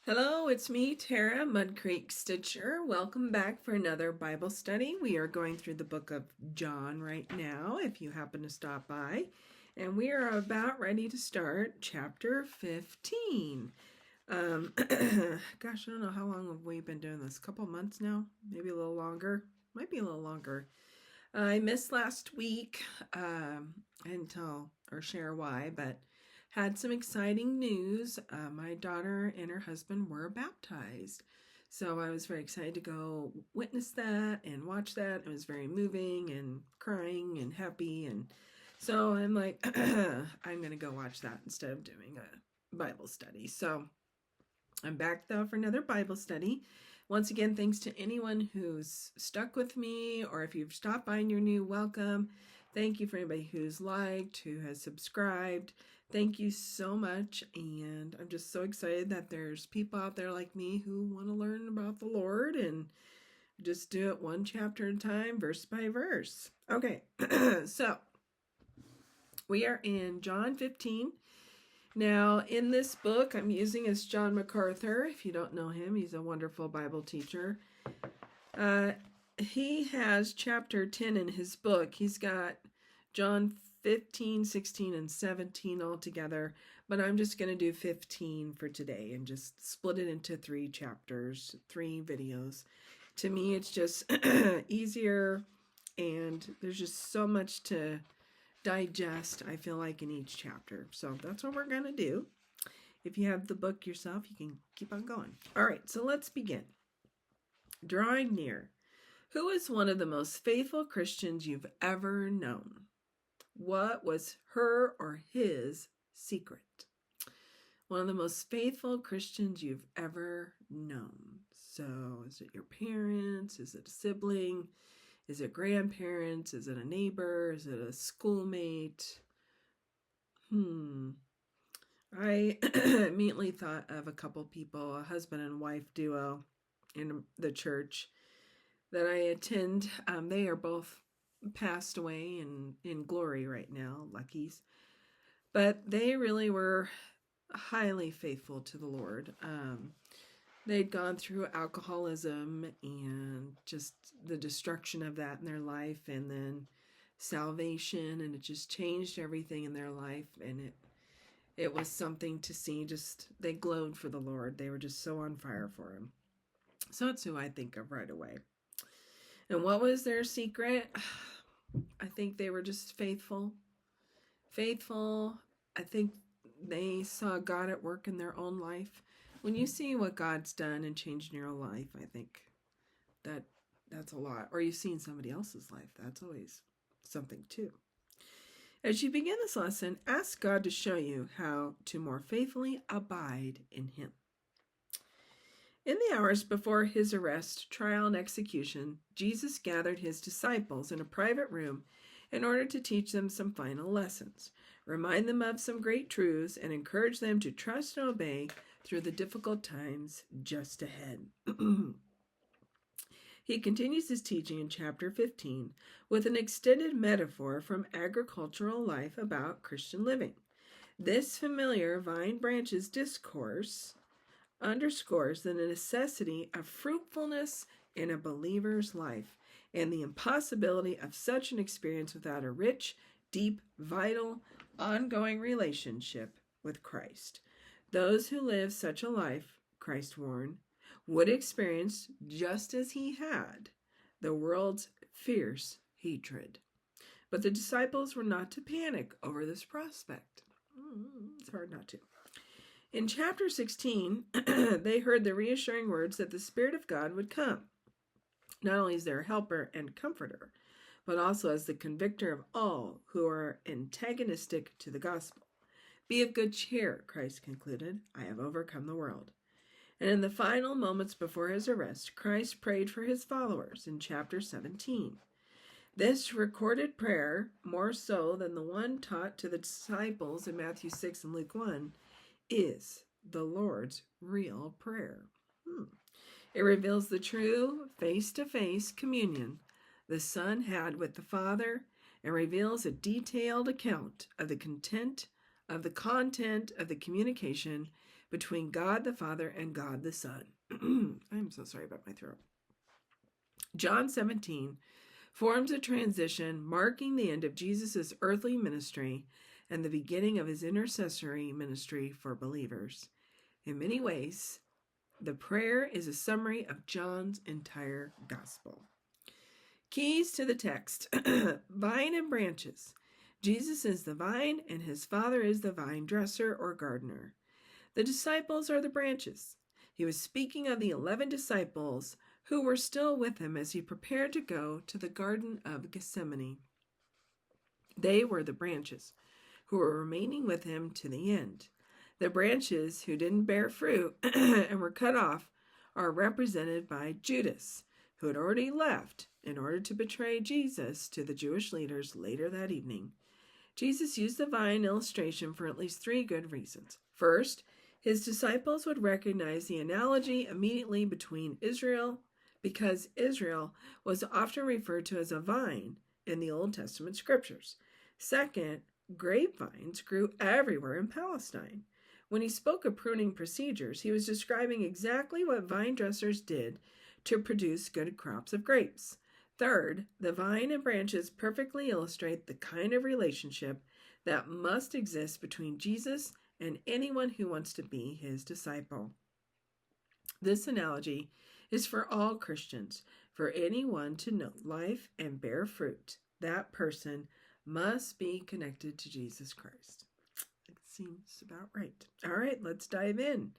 Hello, it's me, Tara, Mudcreek Stitcher. Welcome back for another Bible study. We are going through the book of John right now, if you happen to stop by. And we are about ready to start chapter 15. Gosh, I don't know how long have we been doing this? A couple months now? Maybe a little longer? Might be a little longer. I missed last week. I didn't tell or share why, but had some exciting news. My daughter and her husband were baptized. So I was very excited to go witness that and watch that. It was very moving and crying and happy. And so I'm like, I'm going to go watch that instead of doing a Bible study. So I'm back though for another Bible study. Once again, thanks to anyone who's stuck with me, or if you've stopped by and you're new, welcome. Thank you for anybody who's liked, who has subscribed. Thank you so much, and I'm just so excited that there's people out there like me who want to learn about the Lord and just do it one chapter at a time, verse by verse. Okay, so we are in John 15. Now, in this book, I'm using as John MacArthur. If you don't know him, he's a wonderful Bible teacher. He has chapter 10 in his book. He's got John 15, 16, and 17 all together, but I'm just going to do 15 for today and just split it into 3 chapters, 3 videos. To me, it's just easier, and there's just so much to digest, I feel like, in each chapter. So that's what we're going to do. If you have the book yourself, you can keep on going. All right, so let's begin. Drawing near. Who is one of the most faithful Christians you've ever known? What was her or his secret? One of the most faithful Christians you've ever known. So is it your parents? Is it a sibling? Is it grandparents? Is it a neighbor? Is it a schoolmate? I immediately thought of a couple people, a husband and wife duo in the church that I attend. They are both passed away and in glory right now, Luckies. But they really were highly faithful to the Lord. They'd gone through alcoholism and just the destruction of that in their life, and then salvation, and it just changed everything in their life, and it was something to see. Just they glowed for the Lord. They were just so on fire for him. So that's who I think of right away. And what was their secret? I think they were just faithful. Faithful. I think they saw God at work in their own life. When you see what God's done and changed in your own life, I think that's a lot. Or you've seen somebody else's life. That's always something too. As you begin this lesson, ask God to show you how to more faithfully abide in him. In the hours before his arrest, trial, and execution, Jesus gathered his disciples in a private room in order to teach them some final lessons, remind them of some great truths, and encourage them to trust and obey through the difficult times just ahead. He continues his teaching in chapter 15 with an extended metaphor from agricultural life about Christian living. This familiar vine branches discourse underscores the necessity of fruitfulness in a believer's life and the impossibility of such an experience without a rich, deep, vital, ongoing relationship with Christ. Those who live such a life, Christ warned, would experience, just as he had, the world's fierce hatred. But the disciples were not to panic over this prospect. It's hard not to. In chapter 16, they heard the reassuring words that the Spirit of God would come, not only as their helper and comforter, but also as the convictor of all who are antagonistic to the gospel. Be of good cheer, Christ concluded. I have overcome the world. And in the final moments before his arrest, Christ prayed for his followers in chapter 17. This recorded prayer, more so than the one taught to the disciples in Matthew 6 and Luke 1, is the Lord's real prayer. It reveals the true face-to-face communion the Son had with the Father and reveals a detailed account of the content of the communication between God the Father and God the Son. I'm so sorry about my throat. John 17 forms a transition marking the end of Jesus' earthly ministry and the beginning of his intercessory ministry for believers. In many ways, the prayer is a summary of John's entire gospel. Keys to the text. Vine and branches. Jesus is the vine, and his Father is the vine dresser or gardener. The disciples are the branches. He was speaking of the 11 disciples who were still with him as he prepared to go to the Garden of Gethsemane. They were the branches who were remaining with him to the end. The branches who didn't bear fruit and were cut off are represented by Judas, who had already left in order to betray Jesus to the Jewish leaders later that evening. Jesus used the vine illustration for at least 3 good reasons. First, his disciples would recognize the analogy immediately between Israel, because Israel was often referred to as a vine in the Old Testament scriptures. Second, grapevines grew everywhere in Palestine. When he spoke of pruning procedures, he was describing exactly what vine dressers did to produce good crops of grapes. Third, the vine and branches perfectly illustrate the kind of relationship that must exist between Jesus and anyone who wants to be his disciple. This analogy is for all Christians. For anyone to know life and bear fruit, that person must be connected to Jesus Christ. It seems about right. All right, let's dive in.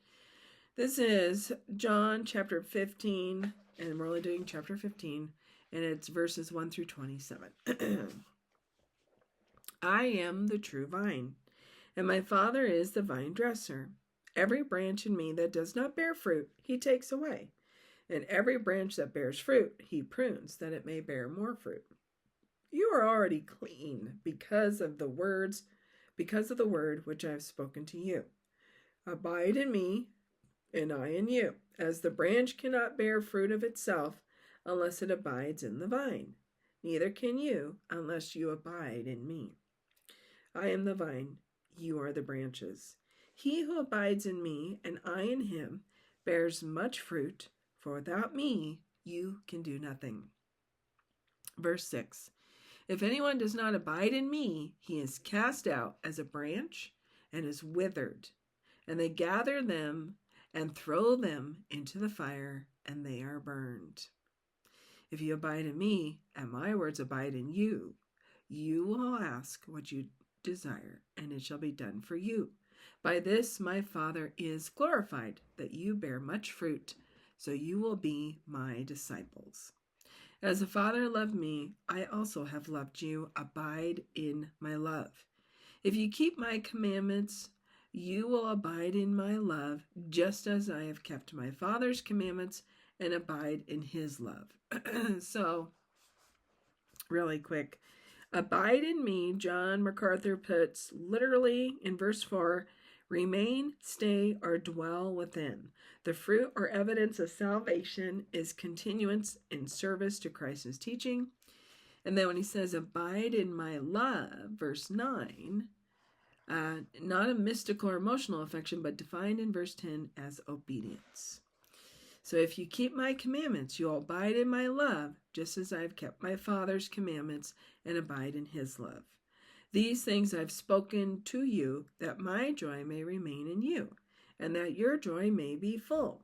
This is John chapter 15, and we're only doing chapter 15, and it's verses 1 through 27. I am the true vine, and my Father is the vine dresser. Every branch in me that does not bear fruit, he takes away. And every branch that bears fruit, he prunes, that it may bear more fruit. You are already clean because of the word which I have spoken to you. Abide in me, and I in you, as the branch cannot bear fruit of itself unless it abides in the vine. Neither can you unless you abide in me. I am the vine, you are the branches. He who abides in me, and I in him, bears much fruit, for without me you can do nothing. Verse 6. If anyone does not abide in me, he is cast out as a branch and is withered. And they gather them and throw them into the fire, and they are burned. If you abide in me, and my words abide in you, you will ask what you desire, and it shall be done for you. By this my Father is glorified, that you bear much fruit, so you will be my disciples. As the Father loved me, I also have loved you. Abide in my love. If you keep my commandments, you will abide in my love, just as I have kept my Father's commandments and abide in his love. So, really quick, abide in me, John MacArthur puts literally in verse 4, remain, stay, or dwell within. The fruit or evidence of salvation is continuance in service to Christ's teaching. And then when he says, abide in my love, verse 9, not a mystical or emotional affection, but defined in verse 10 as obedience. So if you keep my commandments, you'll abide in my love, just as I've kept my Father's commandments and abide in his love. These things I've spoken to you, that my joy may remain in you, and that your joy may be full.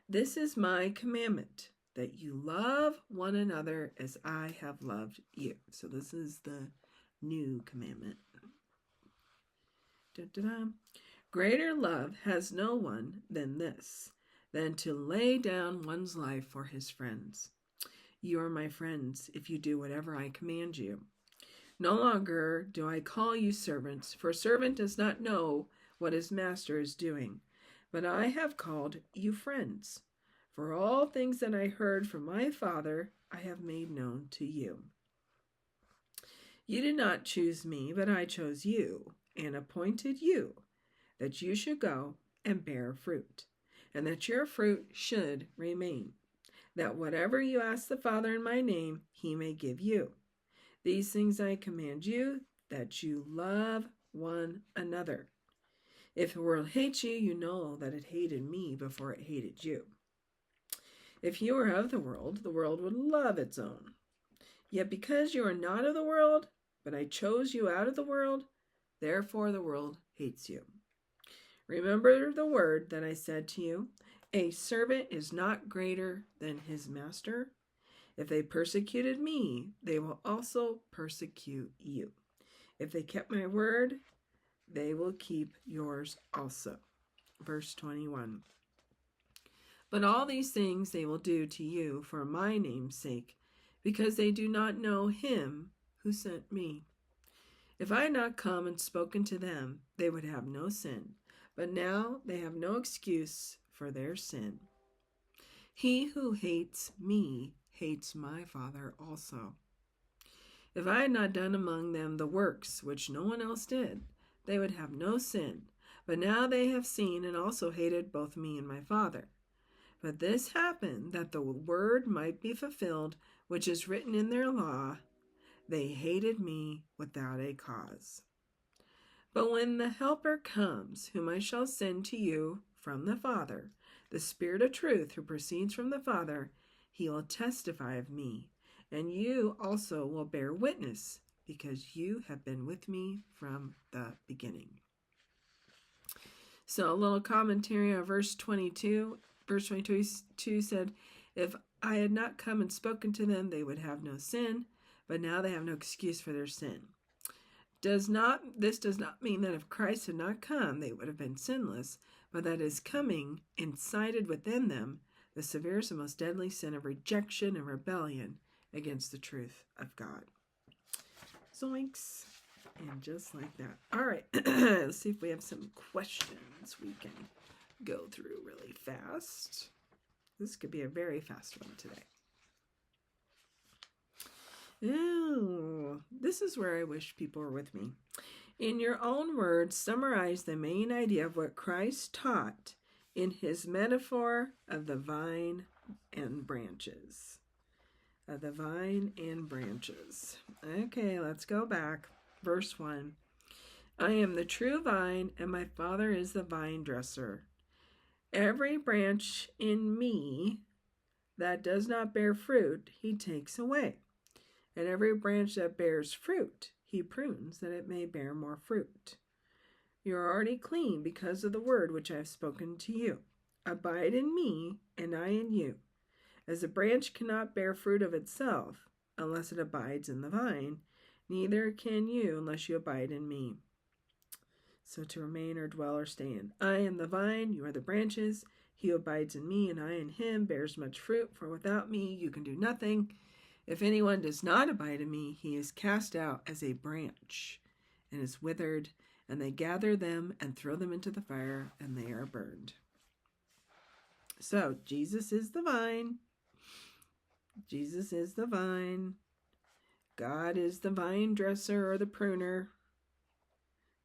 This is my commandment, that you love one another as I have loved you. So this is the new commandment. Da-da-da. Greater love has no one than this, than to lay down one's life for his friends. You are my friends if you do whatever I command you. No longer do I call you servants, for a servant does not know what his master is doing. But I have called you friends, for all things that I heard from my Father I have made known to you. You did not choose me, but I chose you, and appointed you, that you should go and bear fruit, and that your fruit should remain, that whatever you ask the Father in my name, he may give you. These things I command you, that you love one another. If the world hates you, you know that it hated me before it hated you. If you were of the world would love its own. Yet because you are not of the world, but I chose you out of the world, therefore the world hates you. Remember the word that I said to you, a servant is not greater than his master. If they persecuted me, they will also persecute you. If they kept my word, they will keep yours also. Verse 21. But all these things they will do to you for my name's sake, because they do not know him who sent me. If I had not come and spoken to them, they would have no sin. But now they have no excuse for their sin. He who hates me hates my Father also. If I had not done among them the works which no one else did, they would have no sin. But now they have seen and also hated both me and my Father. But this happened that the word might be fulfilled, which is written in their law, they hated me without a cause. But when the Helper comes, whom I shall send to you from the Father, the Spirit of truth who proceeds from the Father, he will testify of me, and you also will bear witness, because you have been with me from the beginning. So a little commentary on verse 22. Verse 22 said, if I had not come and spoken to them, they would have no sin, but now they have no excuse for their sin. This does not mean that if Christ had not come, they would have been sinless, but that his coming incited within them the severest and most deadly sin of rejection and rebellion against the truth of God. Zoinks. And just like that. All right. Let's see if we have some questions we can go through really fast. This could be a very fast one today. Ooh, this is where I wish people were with me. In your own words, summarize the main idea of what Christ taught in his metaphor of the vine and branches. Of the vine and branches. Okay, let's go back. Verse 1. I am the true vine, and my Father is the vine dresser. Every branch in me that does not bear fruit, he takes away. And every branch that bears fruit, he prunes, that it may bear more fruit. You are already clean because of the word which I have spoken to you. Abide in me, and I in you. As a branch cannot bear fruit of itself, unless it abides in the vine, neither can you unless you abide in me. So to remain or dwell or stand. I am the vine, you are the branches. He who abides in me, and I in him, bears much fruit, for without me you can do nothing. If anyone does not abide in me, he is cast out as a branch and is withered, and they gather them and throw them into the fire, and they are burned. So, Jesus is the vine. Jesus is the vine. God is the vine dresser or the pruner.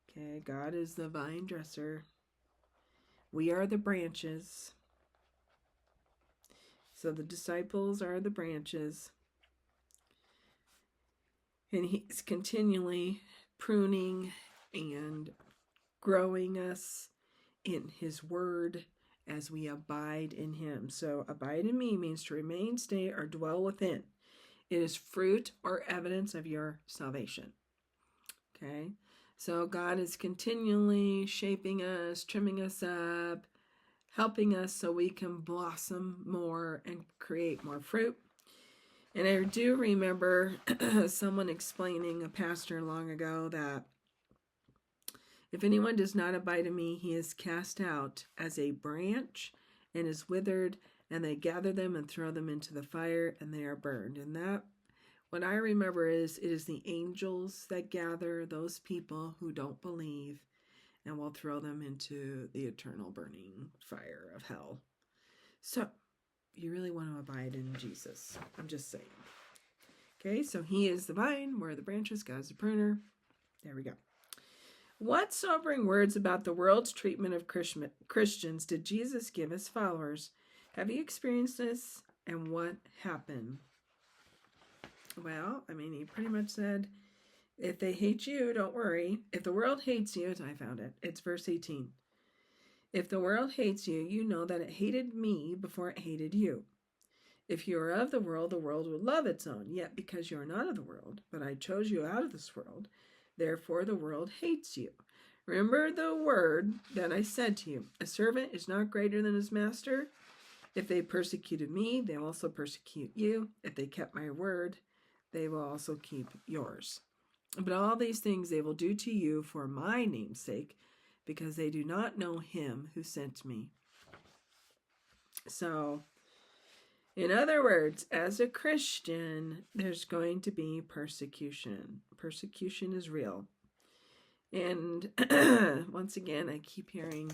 Okay, God is the vine dresser. We are the branches. So the disciples are the branches. And he's continually pruning and growing us in his word as we abide in him. So abide in me means to remain, stay, or dwell within. It is fruit or evidence of your salvation. Okay? So God is continually shaping us, trimming us up, helping us so we can blossom more and create more fruit. And I do remember someone explaining, a pastor long ago, that if anyone does not abide in me, he is cast out as a branch and is withered, and they gather them and throw them into the fire, and they are burned. And that, what I remember is, it is the angels that gather those people who don't believe and will throw them into the eternal burning fire of hell. So, you really want to abide in Jesus. I'm just saying. Okay, so he is the vine, we're the branches, God's the pruner. There we go. What sobering words about the world's treatment of Christians did Jesus give his followers? Have you experienced this? And what happened? Well, he pretty much said, if they hate you, don't worry. If the world hates you, I found it. It's verse 18. If the world hates you, you know that it hated me before it hated you. If you are of the world would love its own. Yet because you are not of the world, but I chose you out of this world, therefore the world hates you. Remember the word that I said to you. A servant is not greater than his master. If they persecuted me, they will also persecute you. If they kept my word, they will also keep yours. But all these things they will do to you for my name's sake, because they do not know him who sent me. So, in other words, as a Christian, there's going to be persecution. Persecution is real. And once again, I keep hearing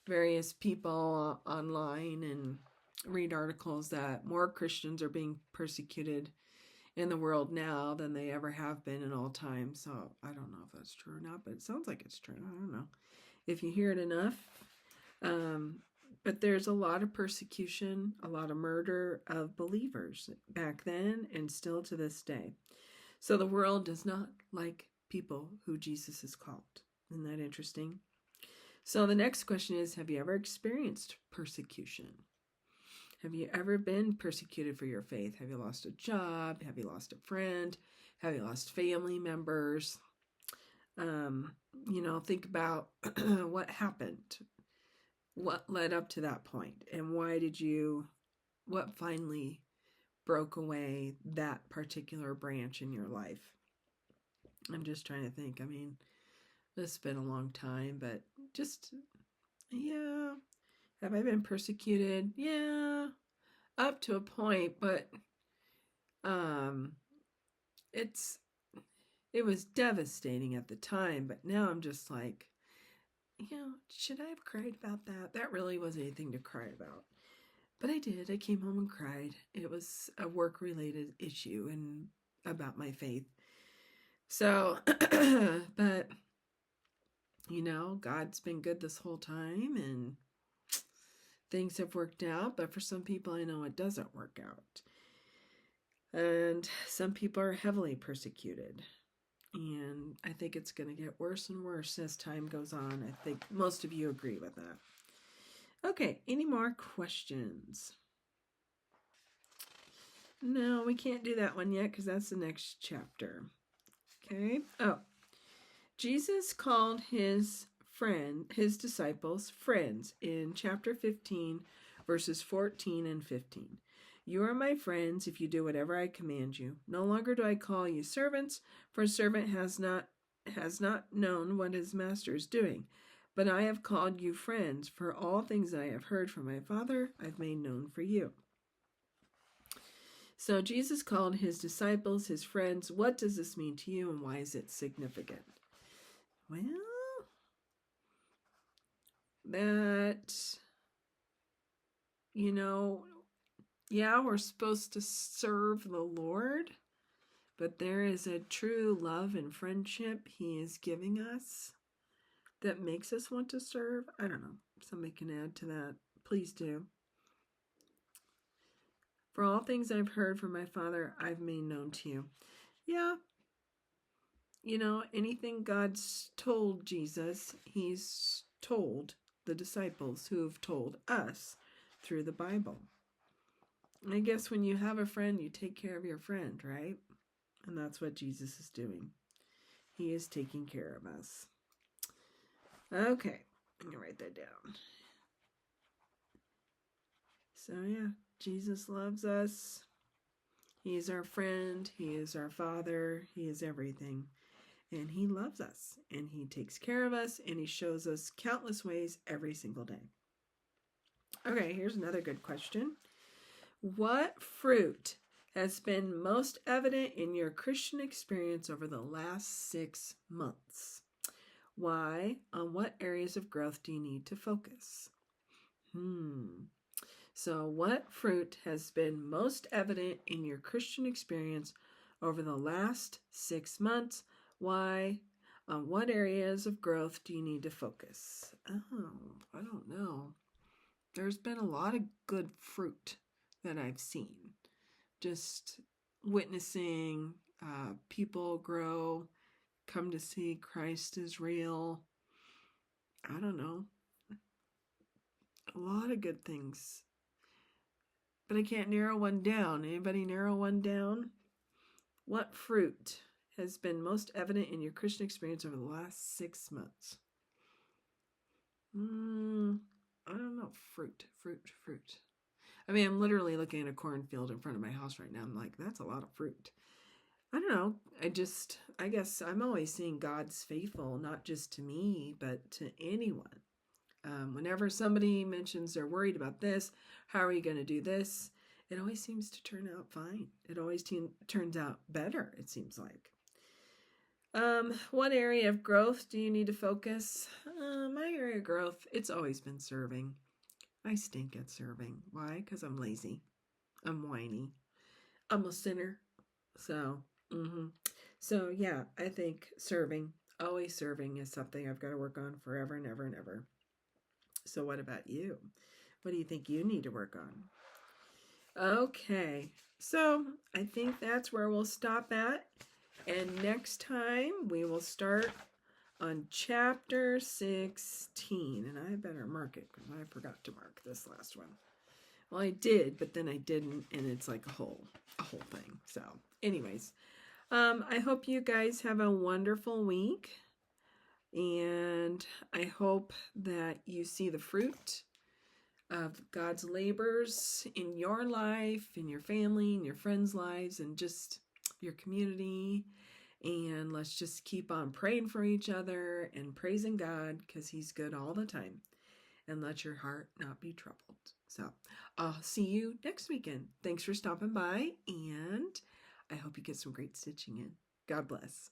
various people online and read articles that more Christians are being persecuted in the world now than they ever have been in all time. So I don't know if that's true or not, but it sounds like it's true. I don't know if you hear it enough. But there's a lot of persecution, a lot of murder of believers back then and still to this day. So the world does not like people who Jesus has called. Isn't that interesting? So the next question is, have you ever experienced persecution? Have you ever been persecuted for your faith? Have you lost a job? Have you lost a friend? Have you lost family members? Think about what happened. What led up to that point? And what finally broke away that particular branch in your life? I'm just trying to think. I mean, this has been a long time, but yeah. Have I been persecuted? Yeah, up to a point, but it was devastating at the time, but now I'm just like, should I have cried about that? That really wasn't anything to cry about. But I did. I came home and cried. It was a work-related issue and about my faith. So, but, God's been good this whole time and things have worked out. But for some people, I know it doesn't work out. And some people are heavily persecuted. And I think it's going to get worse and worse as time goes on. I think most of you agree with that. Okay, any more questions? No, we can't do that one yet because that's the next chapter. Okay. Oh, Jesus called his disciples friends in chapter 15, verses 14 and 15. You are my friends if you do whatever I command you. No longer do I call you servants, for a servant has not known what his master is doing. But I have called you friends, for all things I have heard from my Father I've made known for you. So Jesus called his disciples his friends. What does this mean to you, and why is it significant? Well, that, we're supposed to serve the Lord, but there is a true love and friendship he is giving us that makes us want to serve. I don't know. Somebody can add to that. Please do. For all things I've heard from my Father, I've made known to you. Yeah. Anything God's told Jesus, he's told the disciples who have told us through the Bible. I guess when you have a friend, you take care of your friend, right? And that's what Jesus is doing. He is taking care of us. Okay, I'm going to write that down. So yeah, Jesus loves us. He is our friend. He is our Father. He is everything. And he loves us. And he takes care of us. And he shows us countless ways every single day. Okay, here's another good question. What fruit has been most evident in your Christian experience over the last 6 months? Why? On what areas of growth do you need to focus? So what fruit has been most evident in your Christian experience over the last 6 months? Why? On what areas of growth do you need to focus? Oh, I don't know. There's been a lot of good fruit that I've seen. Just witnessing people grow, come to see Christ is real. I don't know. A lot of good things. But I can't narrow one down. Anybody narrow one down? What fruit has been most evident in your Christian experience over the last 6 months? I don't know. Fruit. I mean, I'm literally looking at a cornfield in front of my house right now. I'm like, that's a lot of fruit. I don't know. I guess I'm always seeing God's faithful, not just to me, but to anyone. Whenever somebody mentions they're worried about this, how are you going to do this? It always seems to turn out fine. It always turns out better, it seems like. What area of growth do you need to focus? My area of growth, it's always been serving. I stink at serving. Why? Because I'm lazy. I'm whiny. I'm a sinner. So, So yeah, I think always serving is something I've got to work on forever and ever and ever. So what about you? What do you think you need to work on? Okay, so I think that's where we'll stop at. And next time we will start on chapter 16. And I better mark it because I forgot to mark this last one. Well, I did, but then I didn't, and it's like a whole thing. So anyways, I hope you guys have a wonderful week. And I hope that you see the fruit of God's labors in your life, in your family, in your friends' lives, and just your community. And let's just keep on praying for each other and praising God because He's good all the time. And let your heart not be troubled. So I'll see you next weekend. Thanks for stopping by, and I hope you get some great stitching in. God bless.